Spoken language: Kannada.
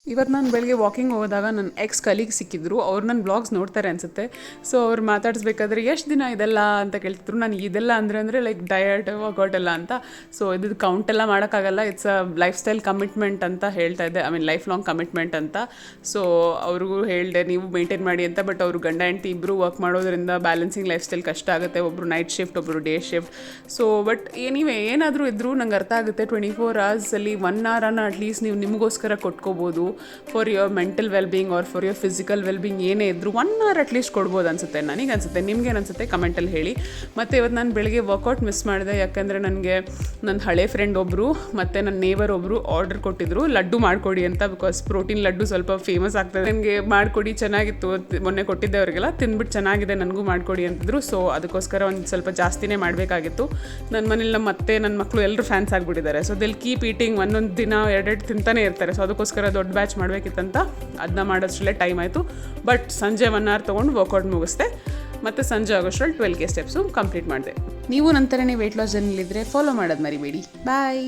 ಇವತ್ತು ನಾನು ಬೆಳಗ್ಗೆ ವಾಕಿಂಗ್ ಹೋದಾಗ ನನ್ನ ಎಕ್ಸ್ ಕಲೀಗ್ ಸಿಕ್ಕಿದ್ರು. ಅವ್ರು ನನ್ನ ಬ್ಲಾಗ್ಸ್ ನೋಡ್ತಾರೆ ಅನಿಸುತ್ತೆ. ಸೊ ಅವ್ರು ಮಾತಾಡಿಸ್ಬೇಕಾದ್ರೆ ಎಷ್ಟು ದಿನ ಇದೆಲ್ಲ ಅಂತ ಕೇಳ್ತಿದ್ರು. ನಾನು ಇದೆಲ್ಲ ಅಂದರೆ ಲೈಕ್ ಡಯಟ್ ವರ್ಕೌಟ್ ಎಲ್ಲ ಅಂತ. ಸೊ ಇದು ಕೌಂಟ್ ಎಲ್ಲ ಮಾಡೋಕ್ಕಾಗಲ್ಲ, it's a life style commitment ಅಂತ ಹೇಳ್ತಾ ಇದ್ದೆ. I mean life long commitment ಅಂತ. ಸೊ ಅವ್ರಿಗೂ ಹೇಳಿದೆ ನೀವು ಮೇಂಟೈನ್ ಮಾಡಿ ಅಂತ. ಬಟ್ ಅವರು ಗಂಡ ಹೆಂಡತಿ ಇಬ್ಬರು ವರ್ಕ್ ಮಾಡೋದ್ರಿಂದ ಬ್ಯಾಲೆನ್ಸಿಂಗ್ ಲೈಫ್ ಸ್ಟೈಲ್ ಕಷ್ಟ ಆಗುತ್ತೆ. ಒಬ್ಬರು ನೈಟ್ ಶಿಫ್ಟ್, ಒಬ್ಬರು ಡೇ ಶಿಫ್ಟ್. ಸೊ ಬಟ್ ಏನಾದರೂ ಇದ್ದರೂ ನಂಗೆ ಅರ್ಥ ಆಗುತ್ತೆ 24 ಅವರ್ಸಲ್ಲಿ 1 ಅವರನ್ನು ಅಟ್ಲೀಸ್ಟ್ ನೀವು ನಿಮಗೋಸ್ಕರ ಕೊಟ್ಕೋಬೋದು. For your mental wellbeing or for your physical wellbeing ಏನೇ ಇದ್ದರೂ 1 ಅವರ್ ಅಟ್ಲೀಸ್ಟ್ ಕೊಡ್ಬೋದು ಅನಿಸುತ್ತೆ. ನನಗೆ ಅನಿಸುತ್ತೆ, ನಿಮ್ಗೇನು ಅನಿಸುತ್ತೆ ಕಮೆಂಟಲ್ಲಿ ಹೇಳಿ. ಮತ್ತು ಇವತ್ತು ನಾನು ಬೆಳಗ್ಗೆ ವರ್ಕೌಟ್ ಮಿಸ್ ಮಾಡಿದೆ. ಯಾಕಂದರೆ ನನಗೆ ನನ್ನ ಹಳೆ ಫ್ರೆಂಡ್ ಒಬ್ಬರು ಮತ್ತು ನನ್ನ ನೇಬರ್ ಒಬ್ಬರು ಆರ್ಡರ್ ಕೊಟ್ಟಿದ್ರು ಲಡ್ಡು ಮಾಡಿಕೊಡಿ ಅಂತ. ಬಿಕಾಸ್ ಪ್ರೋಟೀನ್ ಲಡ್ಡು ಸ್ವಲ್ಪ ಫೇಮಸ್ ಆಗ್ತದೆ, ನನಗೆ ಮಾಡಿಕೊಡಿ ಚೆನ್ನಾಗಿತ್ತು, ಮೊನ್ನೆ ಕೊಟ್ಟಿದ್ದೆ ಅವರಿಗೆಲ್ಲ, ತಿಂದ್ಬಿಟ್ಟು ಚೆನ್ನಾಗಿದೆ ನನಗೂ ಮಾಡಿಕೊಡಿ ಅಂತಿದ್ರು. ಸೊ ಅದಕ್ಕೋಸ್ಕರ ಒಂದು ಸ್ವಲ್ಪ ಜಾಸ್ತಿನೇ ಮಾಡಬೇಕಾಗಿತ್ತು. ನನ್ನ ಮನೇಲಿ ನನ್ನ ಮಕ್ಕಳು ಎಲ್ಲರೂ ಫ್ಯಾನ್ಸ್ ಆಗಿಬಿಟ್ಟಿದ್ದಾರೆ. ಸೊ ದಿಲ್ ಕೀಪ್ ಈಟಿಂಗ್, ಒಂದೊಂದು ದಿನ 2 ತಿಂತಾನೆ ಇರ್ತಾರೆ. ಸೊ ಅದಕ್ಕೋಸ್ಕರ ದೊಡ್ಡ ಬ್ಯಾಚ್ ಮಾಡಬೇಕಿತ್ತಂತ ಅದನ್ನ ಮಾಡೋಷ್ಟರಲ್ಲೇ ಟೈಮ್ ಆಯಿತು. ಬಟ್ ಸಂಜೆ 1 ಅವರ್ ತೊಗೊಂಡು ವರ್ಕೌಟ್ ಮುಗಿಸ್ದೆ. ಮತ್ತು ಸಂಜೆ ಆಗೋಷ್ಟರಲ್ಲಿ 12K ಸ್ಟೆಪ್ಸು ಕಂಪ್ಲೀಟ್ ಮಾಡಿದೆ. ನೀವು ನಂತರನೇ ವೆಯ್ಟ್ ಲಾಸ್ ಜರ್ನಿಲಿದ್ದರೆ ಫಾಲೋ ಮಾಡೋದು ಮರಿಬೇಡಿ. ಬಾಯ್.